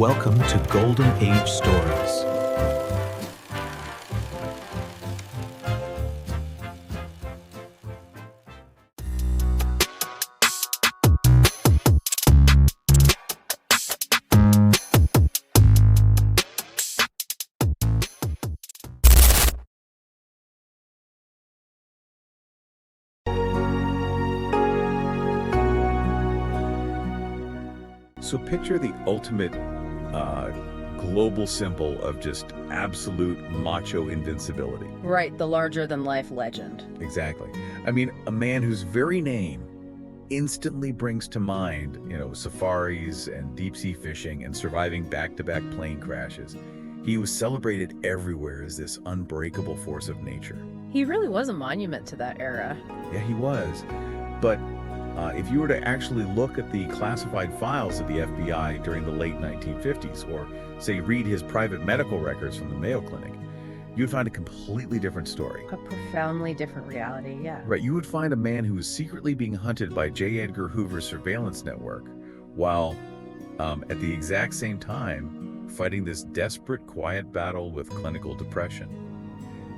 Welcome to Golden Age Stories. So picture the ultimate global symbol of just absolute macho invincibility. Right, the larger-than-life legend. Exactly. I mean, a man whose very name instantly brings to mind, safaris and deep-sea fishing and surviving back-to-back plane crashes. He was celebrated everywhere as this unbreakable force of nature. He really was a monument to that era. Yeah, he was. But if you were to actually look at the classified files of the FBI during the late 1950s, or say read his private medical records from the Mayo Clinic, you'd find a completely different story. A profoundly different reality, yeah. Right, you would find a man who was secretly being hunted by J. Edgar Hoover's surveillance network, while at the exact same time fighting this desperate, quiet battle with clinical depression.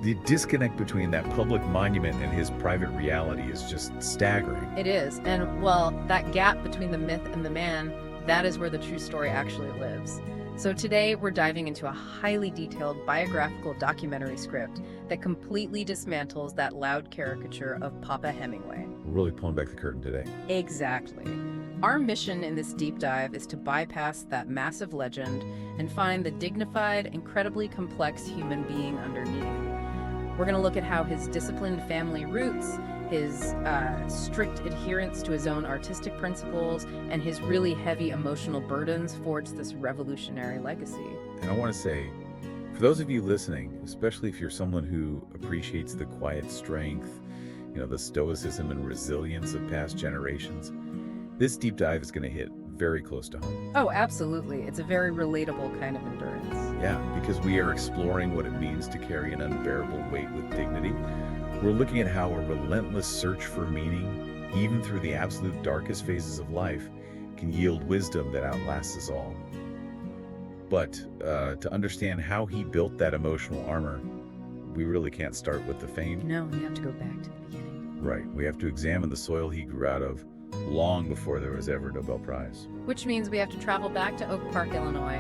The disconnect between that public monument and his private reality is just staggering. It is. And, well, that gap between the myth and the man, that is where the true story actually lives. So today, we're diving into a highly detailed biographical documentary script that completely dismantles that loud caricature of Papa Hemingway. We're really pulling back the curtain today. Exactly. Our mission in this deep dive is to bypass that massive legend and find the dignified, incredibly complex human being underneath. We're going to look at how his disciplined family roots, his strict adherence to his own artistic principles, and his really heavy emotional burdens forged this revolutionary legacy. And I want to say, for those of you listening, especially if you're someone who appreciates the quiet strength, the stoicism and resilience of past generations, this deep dive is going to hit very close to home. Oh, absolutely. It's a very relatable kind of endurance. Yeah, because we are exploring what it means to carry an unbearable weight with dignity. We're looking at how a relentless search for meaning, even through the absolute darkest phases of life, can yield wisdom that outlasts us all. But to understand how he built that emotional armor, we really can't start with the fame. No, we have to go back to the beginning. Right, we have to examine the soil he grew out of long before there was ever a Nobel Prize. Which means we have to travel back to Oak Park, Illinois,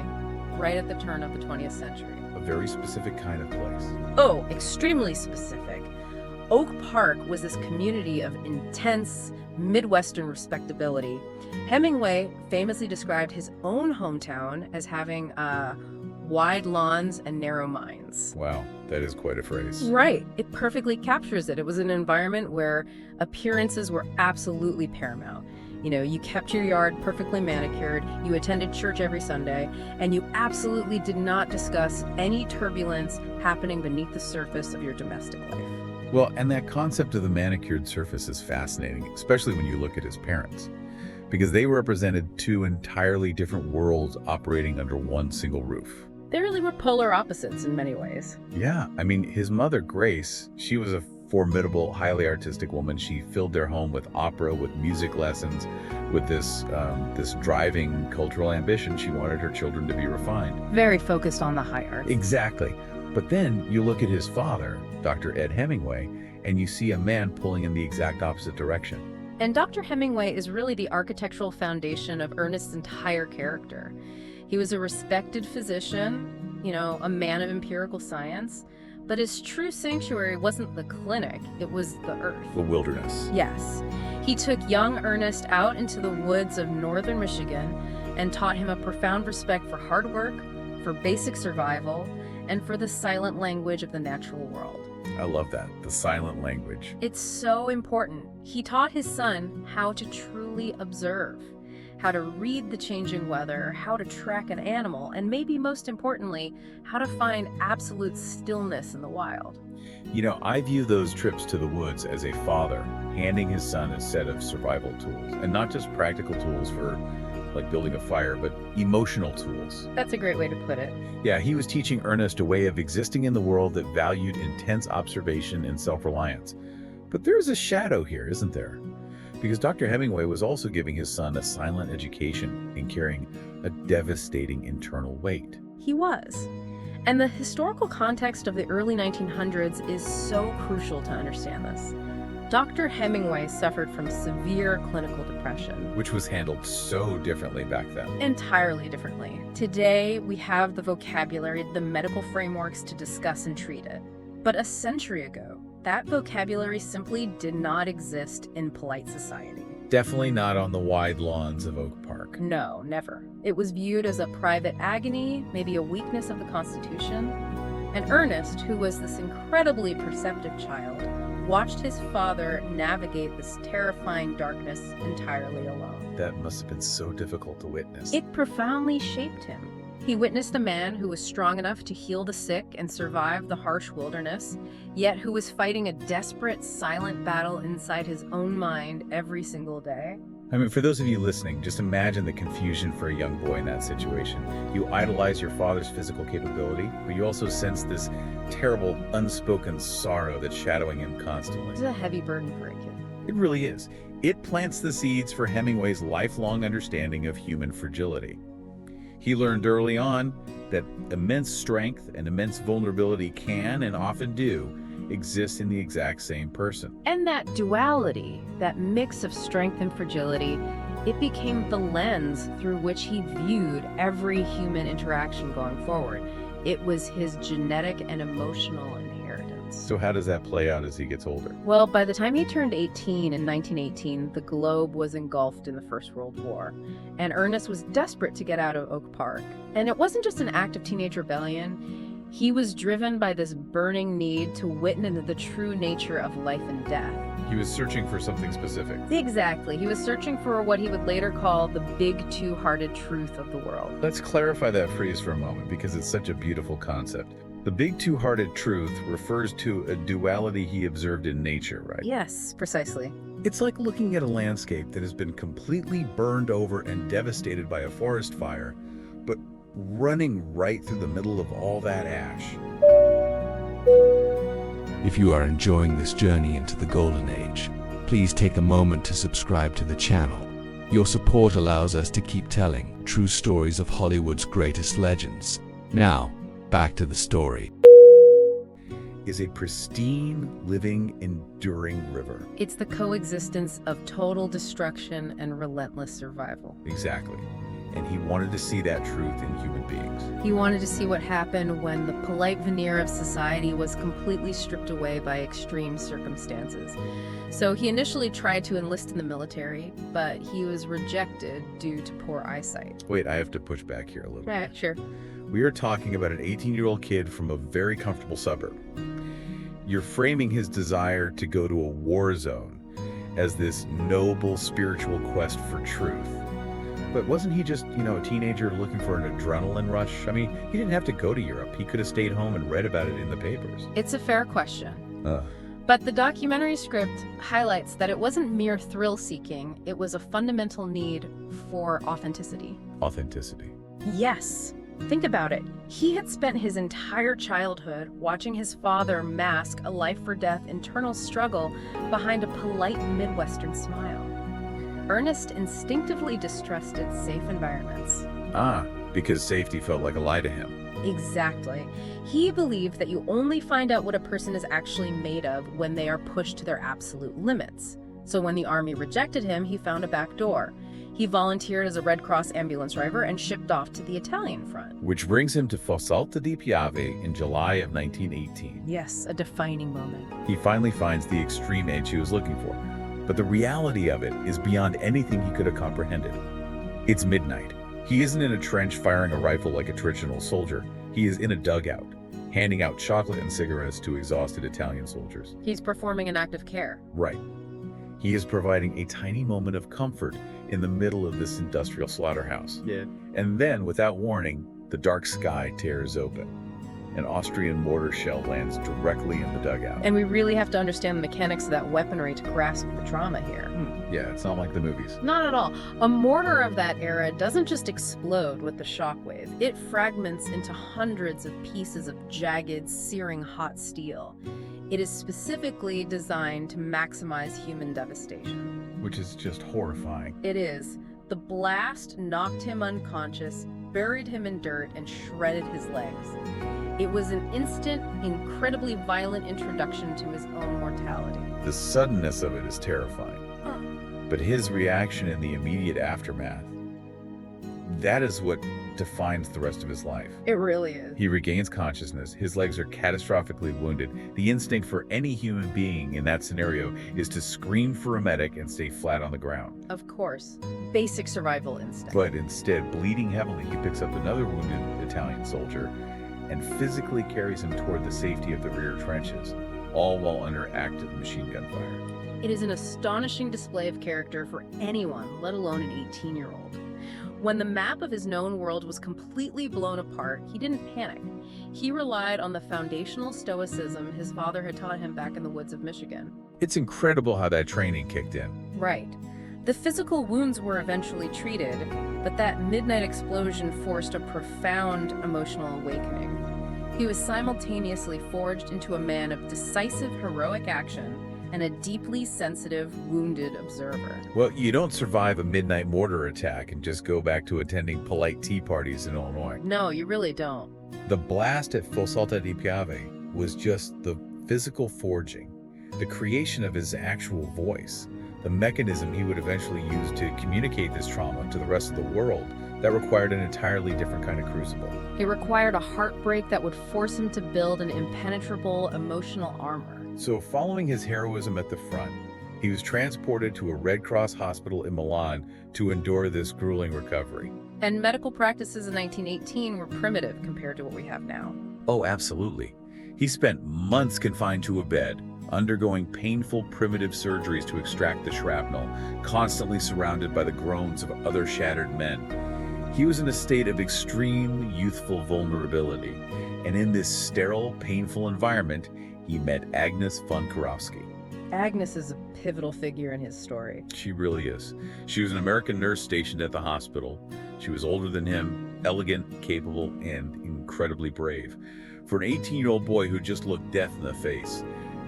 right at the turn of the 20th century. A very specific kind of place. Oh, extremely specific. Oak Park was this community of intense Midwestern respectability. Hemingway famously described his own hometown as having wide lawns and narrow minds. Wow, that is quite a phrase. Right. It perfectly captures it. It was an environment where appearances were absolutely paramount. You kept your yard perfectly manicured, you attended church every Sunday, and you absolutely did not discuss any turbulence happening beneath the surface of your domestic life. Well, and that concept of the manicured surface is fascinating, especially when you look at his parents, because they represented two entirely different worlds operating under one single roof. They really were polar opposites in many ways. Yeah, I mean, his mother, Grace, she was a formidable, highly artistic woman. She filled their home with opera, with music lessons, with this driving cultural ambition. She wanted her children to be refined. Very focused on the high arts. Exactly. But then you look at his father, Dr. Ed Hemingway, and you see a man pulling in the exact opposite direction. And Dr. Hemingway is really the architectural foundation of Ernest's entire character. He was a respected physician, a man of empirical science, but his true sanctuary wasn't the clinic, it was the earth. The wilderness. Yes. He took young Ernest out into the woods of northern Michigan and taught him a profound respect for hard work, for basic survival, and for the silent language of the natural world. I love that, the silent language. It's so important. He taught his son how to truly observe, how to read the changing weather, how to track an animal, and maybe most importantly, how to find absolute stillness in the wild. I view those trips to the woods as a father handing his son a set of survival tools, and not just practical tools for like building a fire, but emotional tools. That's a great way to put it. Yeah, he was teaching Ernest a way of existing in the world that valued intense observation and self-reliance. But there's a shadow here, isn't there? Because Dr. Hemingway was also giving his son a silent education in carrying a devastating internal weight. He was. And the historical context of the early 1900s is so crucial to understand this. Dr. Hemingway suffered from severe clinical depression. Which was handled so differently back then. Entirely differently. Today, we have the vocabulary, the medical frameworks to discuss and treat it. But a century ago, that vocabulary simply did not exist in polite society. Definitely not on the wide lawns of Oak Park. No, never. It was viewed as a private agony, maybe a weakness of the Constitution. And Ernest, who was this incredibly perceptive child, watched his father navigate this terrifying darkness entirely alone. That must have been so difficult to witness. It profoundly shaped him. He witnessed a man who was strong enough to heal the sick and survive the harsh wilderness, yet who was fighting a desperate, silent battle inside his own mind every single day. I mean, for those of you listening, just imagine the confusion for a young boy in that situation. You idolize your father's physical capability, but you also sense this terrible, unspoken sorrow that's shadowing him constantly. It's a heavy burden for a kid. It really is. It plants the seeds for Hemingway's lifelong understanding of human fragility. He learned early on that immense strength and immense vulnerability can, and often do, exist in the exact same person. And that duality, that mix of strength and fragility, it became the lens through which he viewed every human interaction going forward. It was his genetic and emotional inheritance. So how does that play out as he gets older? Well, by the time he turned 18 in 1918, the globe was engulfed in the First World War, and Ernest was desperate to get out of Oak Park. And it wasn't just an act of teenage rebellion. He was driven by this burning need to witness the true nature of life and death. He was searching for something specific. Exactly. He was searching for what he would later call the big two-hearted truth of the world. Let's clarify that phrase for a moment because it's such a beautiful concept. The big two-hearted truth refers to a duality he observed in nature, right? Yes, precisely. It's like looking at a landscape that has been completely burned over and devastated by a forest fire, but running right through the middle of all that ash. If you are enjoying this journey into the Golden Age, please take a moment to subscribe to the channel. Your support allows us to keep telling true stories of Hollywood's greatest legends. Now, back to the story. Is a pristine, living, enduring river. It's the coexistence of total destruction and relentless survival. Exactly. And he wanted to see that truth in human beings. He wanted to see what happened when the polite veneer of society was completely stripped away by extreme circumstances. So he initially tried to enlist in the military, but he was rejected due to poor eyesight. Wait, I have to push back here a little. Right, sure. We are talking about an 18-year-old kid from a very comfortable suburb. You're framing his desire to go to a war zone as this noble spiritual quest for truth. But wasn't he just, a teenager looking for an adrenaline rush? I mean, he didn't have to go to Europe. He could have stayed home and read about it in the papers. It's a fair question. But the documentary script highlights that it wasn't mere thrill-seeking, it was a fundamental need for authenticity. Authenticity. Yes. Think about it. He had spent his entire childhood watching his father mask a life-or-death internal struggle behind a polite Midwestern smile. Ernest instinctively distrusted safe environments. Because safety felt like a lie to him. Exactly. He believed that you only find out what a person is actually made of when they are pushed to their absolute limits. So when the army rejected him, he found a back door. He volunteered as a Red Cross ambulance driver and shipped off to the Italian front. Which brings him to Fossalta di Piave in July of 1918. Yes, a defining moment. He finally finds the extreme edge he was looking for. But the reality of it is beyond anything he could have comprehended. It's midnight. He isn't in a trench firing a rifle like a traditional soldier. He is in a dugout, handing out chocolate and cigarettes to exhausted Italian soldiers. He's performing an act of care. Right. He is providing a tiny moment of comfort in the middle of this industrial slaughterhouse. Yeah. And then, without warning, the dark sky tears open. An Austrian mortar shell lands directly in the dugout. And we really have to understand the mechanics of that weaponry to grasp the trauma here. Yeah, it's not like the movies. Not at all. A mortar of that era doesn't just explode with the shockwave. It fragments into hundreds of pieces of jagged, searing hot steel. It is specifically designed to maximize human devastation. which is just horrifying. It is. The blast knocked him unconscious, buried him in dirt, and shredded his legs. It was an instant, incredibly violent introduction to his own mortality. The suddenness of it is terrifying. But his reaction in the immediate aftermath, that is what defines the rest of his life. It really is. He regains consciousness. His legs are catastrophically wounded. The instinct for any human being in that scenario is to scream for a medic and stay flat on the ground. Of course. Basic survival instinct. But instead, bleeding heavily, he picks up another wounded Italian soldier and physically carries him toward the safety of the rear trenches, all while under active machine gun fire. It is an astonishing display of character for anyone, let alone an 18-year-old. When the map of his known world was completely blown apart, he didn't panic. He relied on the foundational stoicism his father had taught him back in the woods of Michigan. It's incredible how that training kicked in. Right. The physical wounds were eventually treated, but that midnight explosion forced a profound emotional awakening. He was simultaneously forged into a man of decisive heroic action and a deeply sensitive, wounded observer. Well, you don't survive a midnight mortar attack and just go back to attending polite tea parties in Illinois. No, you really don't. The blast at Fossata di Piave was just the physical forging, the creation of his actual voice, the mechanism he would eventually use to communicate this trauma to the rest of the world. That required an entirely different kind of crucible. It required a heartbreak that would force him to build an impenetrable emotional armor. So following his heroism at the front, he was transported to a Red Cross hospital in Milan to endure this grueling recovery. And medical practices in 1918 were primitive compared to what we have now. Oh, absolutely. He spent months confined to a bed, undergoing painful primitive surgeries to extract the shrapnel, constantly surrounded by the groans of other shattered men. He was in a state of extreme youthful vulnerability, and in this sterile, painful environment, he met Agnes von Karofsky. Agnes is a pivotal figure in his story. She really is. She was an American nurse stationed at the hospital. She was older than him, elegant, capable, and incredibly brave. For an 18-year-old boy who just looked death in the face,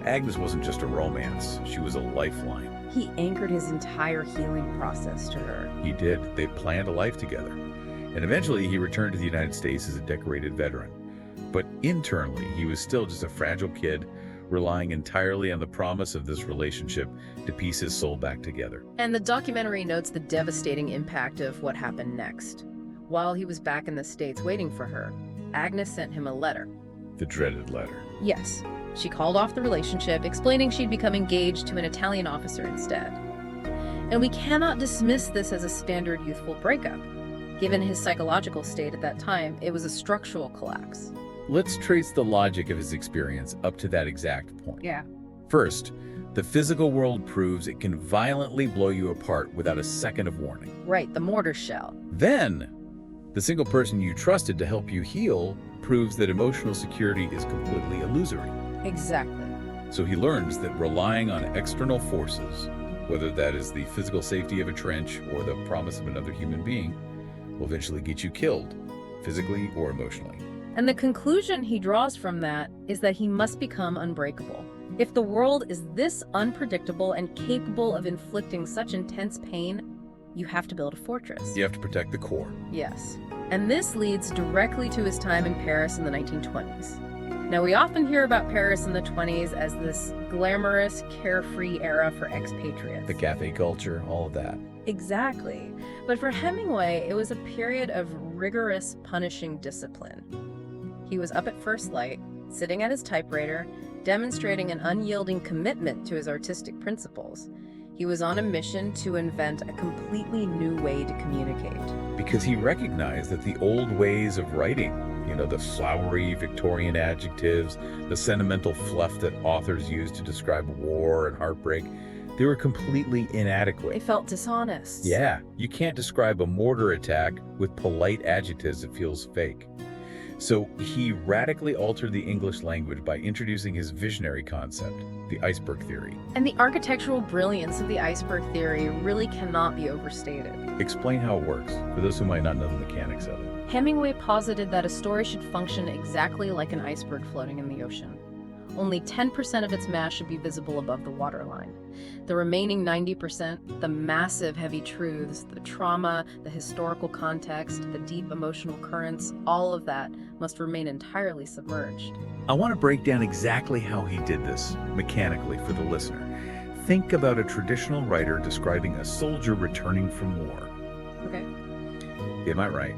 Agnes wasn't just a romance. She was a lifeline. He anchored his entire healing process to her. He did. They planned a life together. And eventually, he returned to the United States as a decorated veteran. But internally, he was still just a fragile kid, relying entirely on the promise of this relationship to piece his soul back together. And the documentary notes the devastating impact of what happened next. While he was back in the States waiting for her, Agnes sent him a letter. The dreaded letter. Yes. She called off the relationship, explaining she'd become engaged to an Italian officer instead. And we cannot dismiss this as a standard youthful breakup. Given his psychological state at that time, it was a structural collapse. Let's trace the logic of his experience up to that exact point. Yeah. First, the physical world proves it can violently blow you apart without a second of warning. Right, the mortar shell. Then, the single person you trusted to help you heal proves that emotional security is completely illusory. Exactly. So he learns that relying on external forces, whether that is the physical safety of a trench or the promise of another human being, will eventually get you killed, physically or emotionally. And the conclusion he draws from that is that he must become unbreakable. If the world is this unpredictable and capable of inflicting such intense pain, you have to build a fortress. You have to protect the core. Yes. And this leads directly to his time in Paris in the 1920s. Now, we often hear about Paris in the 20s as this glamorous, carefree era for expatriates. The cafe culture, all of that. Exactly. But for Hemingway, it was a period of rigorous, punishing discipline. He was up at first light, sitting at his typewriter, demonstrating an unyielding commitment to his artistic principles. He was on a mission to invent a completely new way to communicate. Because he recognized that the old ways of writing, the flowery Victorian adjectives, the sentimental fluff that authors use to describe war and heartbreak, they were completely inadequate. They felt dishonest. Yeah, you can't describe a mortar attack with polite adjectives that feels fake. So he radically altered the English language by introducing his visionary concept, the iceberg theory. And the architectural brilliance of the iceberg theory really cannot be overstated. Explain how it works, for those who might not know the mechanics of it. Hemingway posited that a story should function exactly like an iceberg floating in the ocean. Only 10% of its mass should be visible above the waterline. The remaining 90%, the massive heavy truths, the trauma, the historical context, the deep emotional currents, all of that must remain entirely submerged. I want to break down exactly how he did this, mechanically, for the listener. Think about a traditional writer describing a soldier returning from war. Okay. Am I right?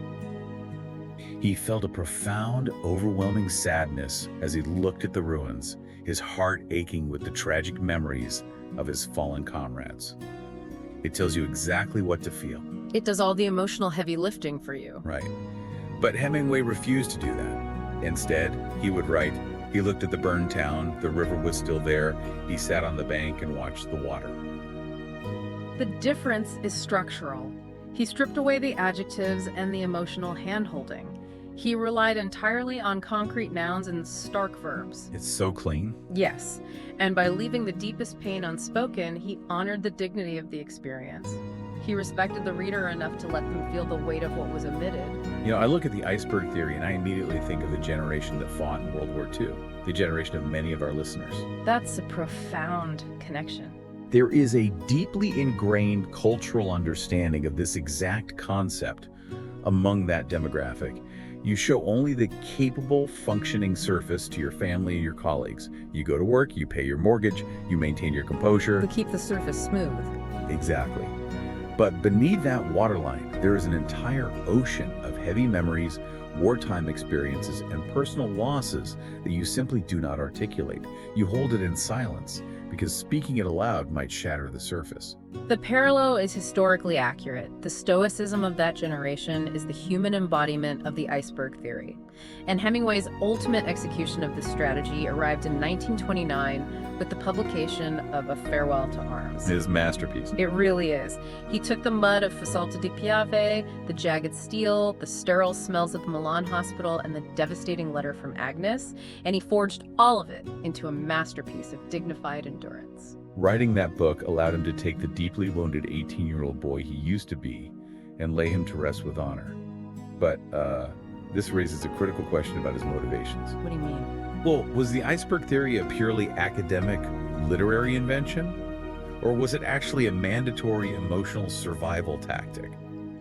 He felt a profound, overwhelming sadness as he looked at the ruins, his heart aching with the tragic memories of his fallen comrades. It tells you exactly what to feel. It does all the emotional heavy lifting for you. Right. But Hemingway refused to do that. Instead, he would write, he looked at the burned town, the river was still there, he sat on the bank and watched the water. The difference is structural. He stripped away the adjectives and the emotional hand-holding. He relied entirely on concrete nouns and stark verbs. It's so clean. Yes, and by leaving the deepest pain unspoken, he honored the dignity of the experience. He respected the reader enough to let them feel the weight of what was omitted. You know, I look at the iceberg theory and I immediately think of the generation that fought in World War II, the generation of many of our listeners. That's a profound connection. There is a deeply ingrained cultural understanding of this exact concept among that demographic. You show only the capable, functioning surface to your family and your colleagues. You go to work, you pay your mortgage, you maintain your composure. We keep the surface smooth. Exactly. But beneath that waterline, there is an entire ocean of heavy memories, wartime experiences, and personal losses that you simply do not articulate. You hold it in silence, because speaking it aloud might shatter the surface. The parallel is historically accurate. The stoicism of that generation is the human embodiment of the iceberg theory. And Hemingway's ultimate execution of this strategy arrived in 1929 with the publication of A Farewell to Arms. His masterpiece. It really is. He took the mud of Fasalta di Piave, the jagged steel, the sterile smells of the Milan hospital, and the devastating letter from Agnes, and he forged all of it into a masterpiece of dignified endurance. Writing that book allowed him to take the deeply wounded 18-year-old boy he used to be and lay him to rest with honor. But this raises a critical question about his motivations. What do you mean? Well, was the iceberg theory a purely academic, literary invention? Or was it actually a mandatory emotional survival tactic?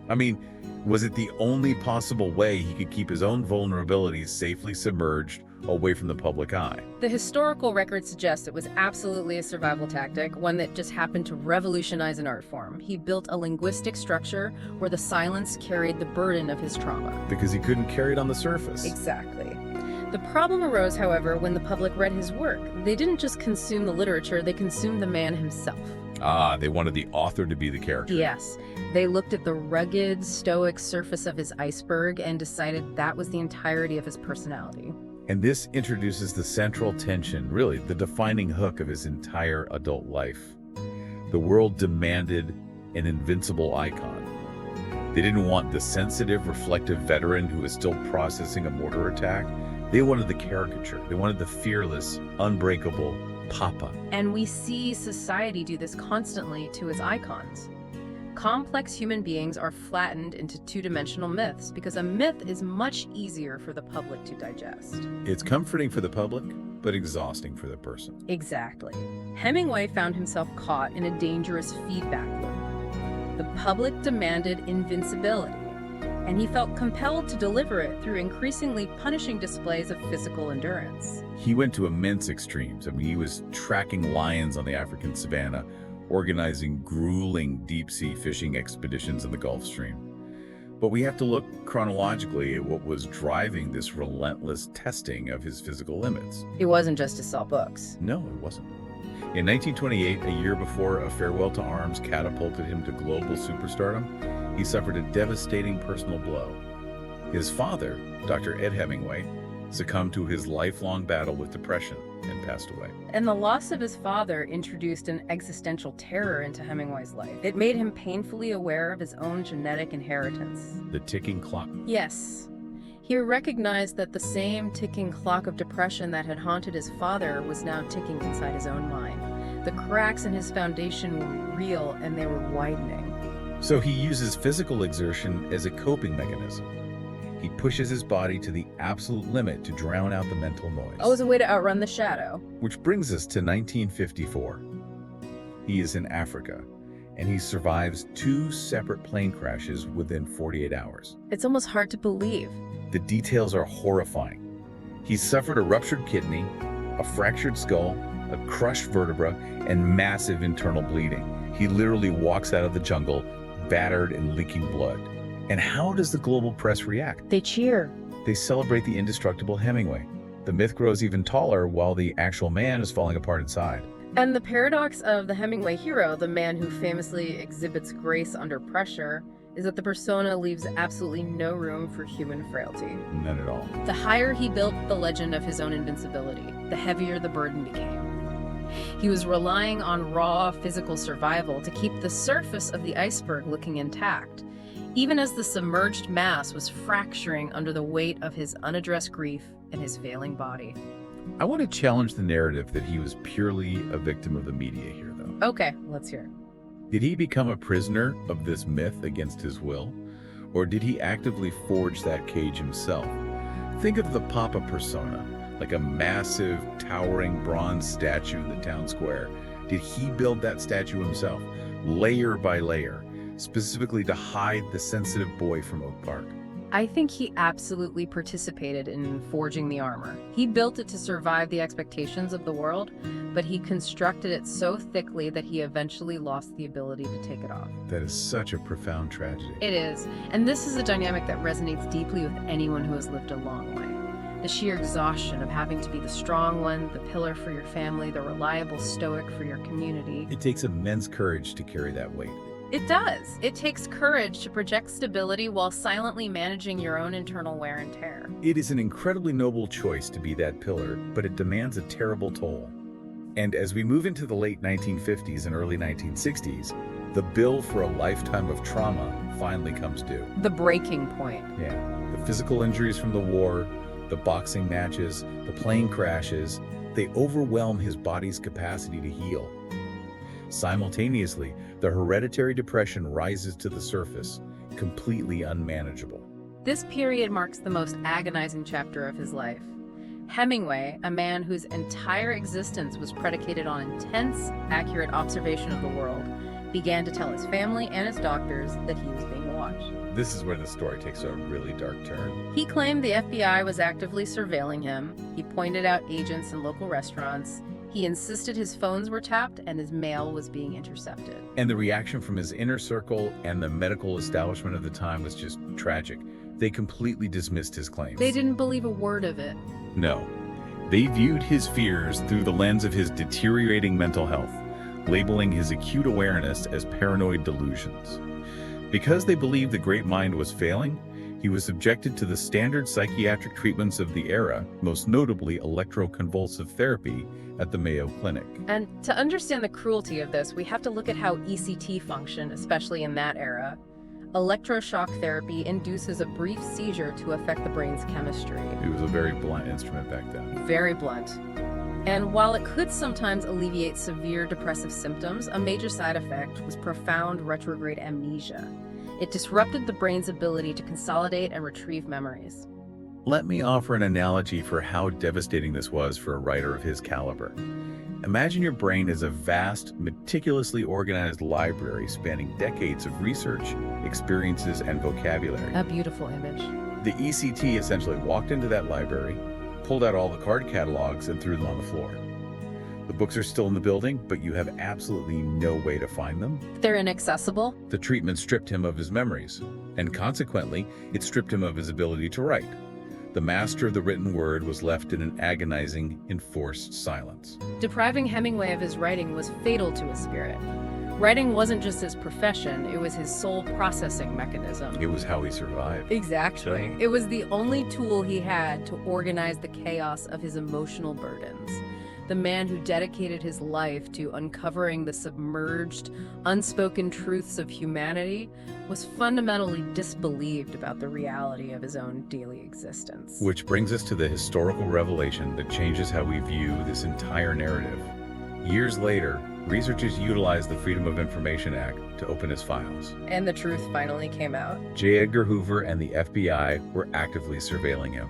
I mean, was it the only possible way he could keep his own vulnerabilities safely submerged away from the public eye? The historical record suggests it was absolutely a survival tactic, one that just happened to revolutionize an art form. He built a linguistic structure where the silence carried the burden of his trauma. Because he couldn't carry it on the surface. Exactly. The problem arose, however, when the public read his work. They didn't just consume the literature, they consumed the man himself. They wanted the author to be the character. Yes. They looked at the rugged, stoic surface of his iceberg and decided that was the entirety of his personality. And this introduces the central tension, really the defining hook of his entire adult life. The world demanded an invincible icon. They didn't want the sensitive, reflective veteran who was still processing a mortar attack. They wanted the caricature. They wanted the fearless, unbreakable Papa. And we see society do this constantly to its icons. Complex human beings are flattened into two-dimensional myths because a myth is much easier for the public to digest. It's comforting for the public, but exhausting for the person. Exactly. Hemingway found himself caught in a dangerous feedback loop. The public demanded invincibility, and he felt compelled to deliver it through increasingly punishing displays of physical endurance. He went to immense extremes. I mean, he was tracking lions on the African savanna, organizing grueling deep-sea fishing expeditions in the Gulf Stream. But we have to look chronologically at what was driving this relentless testing of his physical limits. It wasn't just to sell books. No, it wasn't. In 1928, a year before A Farewell to Arms catapulted him to global superstardom, he suffered a devastating personal blow. His father, Dr. Ed Hemingway, succumbed to his lifelong battle with depression and passed away. And the loss of his father introduced an existential terror into Hemingway's life. It made him painfully aware of his own genetic inheritance. The ticking clock. Yes. He recognized that the same ticking clock of depression that had haunted his father was now ticking inside his own mind. The cracks in his foundation were real and they were widening. So he uses physical exertion as a coping mechanism. He pushes his body to the absolute limit to drown out the mental noise. Oh, as a way to outrun the shadow. Which brings us to 1954. He is in Africa, and he survives 2 separate plane crashes within 48 hours. It's almost hard to believe. The details are horrifying. He suffered a ruptured kidney, a fractured skull, a crushed vertebra, and massive internal bleeding. He literally walks out of the jungle, battered and leaking blood. And how does the global press react? They cheer. They celebrate the indestructible Hemingway. The myth grows even taller while the actual man is falling apart inside. And the paradox of the Hemingway hero, the man who famously exhibits grace under pressure, is that the persona leaves absolutely no room for human frailty. None at all. The higher he built the legend of his own invincibility, the heavier the burden became. He was relying on raw physical survival to keep the surface of the iceberg looking intact, even as the submerged mass was fracturing under the weight of his unaddressed grief and his failing body. I want to challenge the narrative that he was purely a victim of the media here, though. Okay, let's hear it. Did he become a prisoner of this myth against his will? Or did he actively forge that cage himself? Think of the Papa persona, like a massive, towering bronze statue in the town square. Did he build that statue himself, layer by layer, specifically to hide the sensitive boy from Oak Park? I think he absolutely participated in forging the armor. He built it to survive the expectations of the world, but he constructed it so thickly that he eventually lost the ability to take it off. That is such a profound tragedy. It is, and this is a dynamic that resonates deeply with anyone who has lived a long way. The sheer exhaustion of having to be the strong one, the pillar for your family, the reliable stoic for your community. It takes immense courage to carry that weight. It does. It takes courage to project stability while silently managing your own internal wear and tear. It is an incredibly noble choice to be that pillar, but it demands a terrible toll. And as we move into the late 1950s and early 1960s, the bill for a lifetime of trauma finally comes due. The breaking point. Yeah. The physical injuries from the war, the boxing matches, the plane crashes, they overwhelm his body's capacity to heal. Simultaneously, the hereditary depression rises to the surface, completely unmanageable. This period marks the most agonizing chapter of his life. Hemingway, a man whose entire existence was predicated on intense, accurate observation of the world, began to tell his family and his doctors that he was being watched. This is where the story takes a really dark turn. He claimed the FBI was actively surveilling him. He pointed out agents in local restaurants. He insisted his phones were tapped and his mail was being intercepted. And the reaction from his inner circle and the medical establishment of the time was just tragic. They completely dismissed his claims. They didn't believe a word of it. No. They viewed his fears through the lens of his deteriorating mental health, labeling his acute awareness as paranoid delusions. Because they believed the great mind was failing, he was subjected to the standard psychiatric treatments of the era, most notably electroconvulsive therapy at the Mayo Clinic. And to understand the cruelty of this, we have to look at how ECT functioned, especially in that era. Electroshock therapy induces a brief seizure to affect the brain's chemistry. It was a very blunt instrument back then. Very blunt. And while it could sometimes alleviate severe depressive symptoms, a major side effect was profound retrograde amnesia. It disrupted the brain's ability to consolidate and retrieve memories. Let me offer an analogy for how devastating this was for a writer of his caliber. Imagine your brain as a vast, meticulously organized library spanning decades of research, experiences, and vocabulary. A beautiful image. The ECT essentially walked into that library, pulled out all the card catalogs, and threw them on the floor. The books are still in the building, but you have absolutely no way to find them. They're inaccessible. The treatment stripped him of his memories, and consequently, it stripped him of his ability to write. The master of the written word was left in an agonizing, enforced silence. Depriving Hemingway of his writing was fatal to his spirit. Writing wasn't just his profession, it was his sole processing mechanism. It was how he survived. Exactly. It was the only tool he had to organize the chaos of his emotional burdens. The man who dedicated his life to uncovering the submerged, unspoken truths of humanity was fundamentally disbelieved about the reality of his own daily existence. Which brings us to the historical revelation that changes how we view this entire narrative. Years later, researchers utilized the Freedom of Information Act to open his files. And the truth finally came out. J. Edgar Hoover and the FBI were actively surveilling him.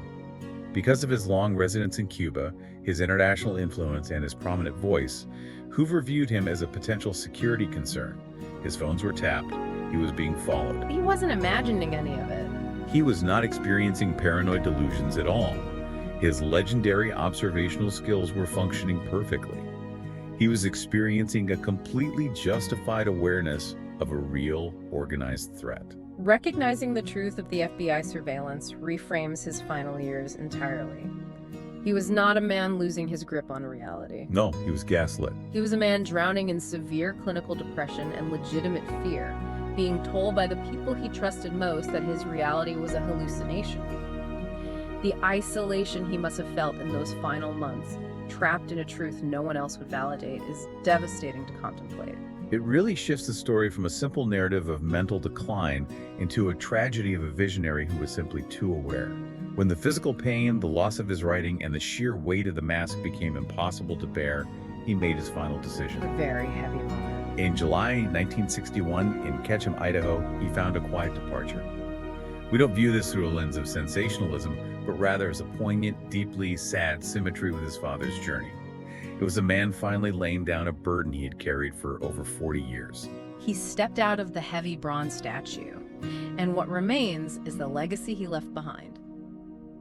Because of his long residence in Cuba, his international influence, and his prominent voice, Hoover viewed him as a potential security concern. His phones were tapped. He was being followed. He wasn't imagining any of it. He was not experiencing paranoid delusions at all. His legendary observational skills were functioning perfectly. He was experiencing a completely justified awareness of a real, organized threat. Recognizing the truth of the FBI surveillance reframes his final years entirely. He was not a man losing his grip on reality. No, he was gaslit. He was a man drowning in severe clinical depression and legitimate fear, being told by the people he trusted most that his reality was a hallucination. The isolation he must have felt in those final months, trapped in a truth no one else would validate, is devastating to contemplate. It really shifts the story from a simple narrative of mental decline into a tragedy of a visionary who was simply too aware. When the physical pain, the loss of his writing, and the sheer weight of the mask became impossible to bear, he made his final decision. A very heavy moment. In July 1961, in Ketchum, Idaho, he found a quiet departure. We don't view this through a lens of sensationalism, but rather as a poignant, deeply sad symmetry with his father's journey. It was a man finally laying down a burden he had carried for over 40 years. He stepped out of the heavy bronze statue, and what remains is the legacy he left behind.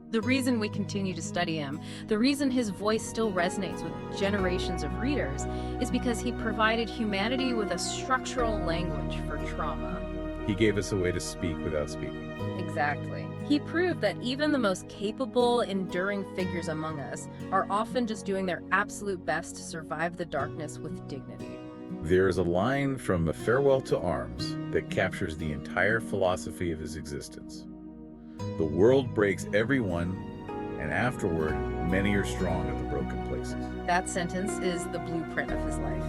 The reason we continue to study him, the reason his voice still resonates with generations of readers, is because he provided humanity with a structural language for trauma. He gave us a way to speak without speaking. Exactly. He proved that even the most capable, enduring figures among us are often just doing their absolute best to survive the darkness with dignity. There is a line from A Farewell to Arms that captures the entire philosophy of his existence. The world breaks everyone, and afterward, many are strong at the broken places. That sentence is the blueprint of his life.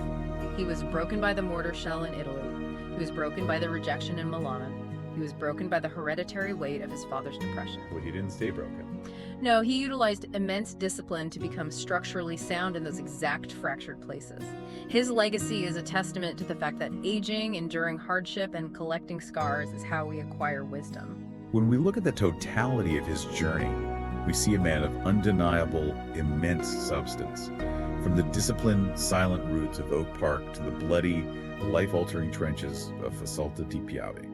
He was broken by the mortar shell in Italy. He was broken by the rejection in Milan. He was broken by the hereditary weight of his father's depression. But he didn't stay broken. No, he utilized immense discipline to become structurally sound in those exact fractured places. His legacy is a testament to the fact that aging, enduring hardship, and collecting scars is how we acquire wisdom. When we look at the totality of his journey, we see a man of undeniable, immense substance. From the disciplined, silent roots of Oak Park to the bloody, life-altering trenches of Salta di Piave.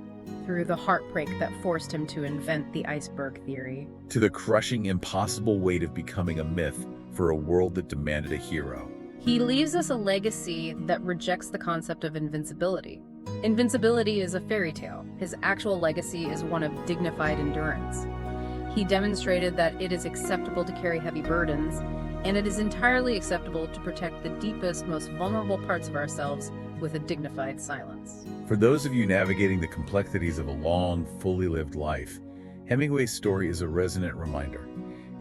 Through the heartbreak that forced him to invent the iceberg theory. To the crushing, impossible weight of becoming a myth for a world that demanded a hero. He leaves us a legacy that rejects the concept of invincibility. Invincibility is a fairy tale. His actual legacy is one of dignified endurance. He demonstrated that it is acceptable to carry heavy burdens, and it is entirely acceptable to protect the deepest, most vulnerable parts of ourselves with a dignified silence. For those of you navigating the complexities of a long, fully lived life, Hemingway's story is a resonant reminder.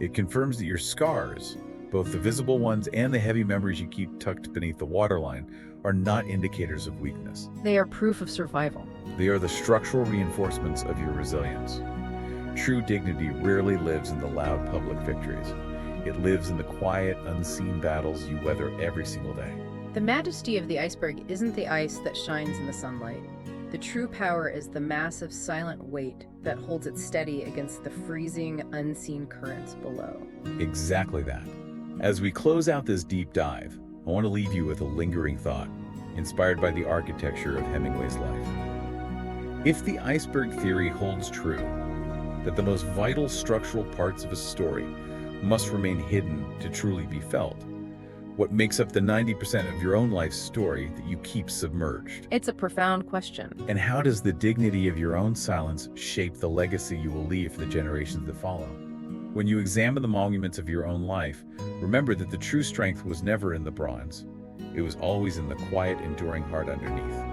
It confirms that your scars, both the visible ones and the heavy memories you keep tucked beneath the waterline, are not indicators of weakness. They are proof of survival. They are the structural reinforcements of your resilience. True dignity rarely lives in the loud public victories. It lives in the quiet, unseen battles you weather every single day. The majesty of the iceberg isn't the ice that shines in the sunlight. The true power is the massive, silent weight that holds it steady against the freezing, unseen currents below. Exactly that. As we close out this deep dive, I want to leave you with a lingering thought, inspired by the architecture of Hemingway's life. If the iceberg theory holds true, that the most vital structural parts of a story must remain hidden to truly be felt, what makes up the 90% of your own life's story that you keep submerged? It's a profound question. And how does the dignity of your own silence shape the legacy you will leave for the generations that follow? When you examine the monuments of your own life, remember that the true strength was never in the bronze. It was always in the quiet, enduring heart underneath.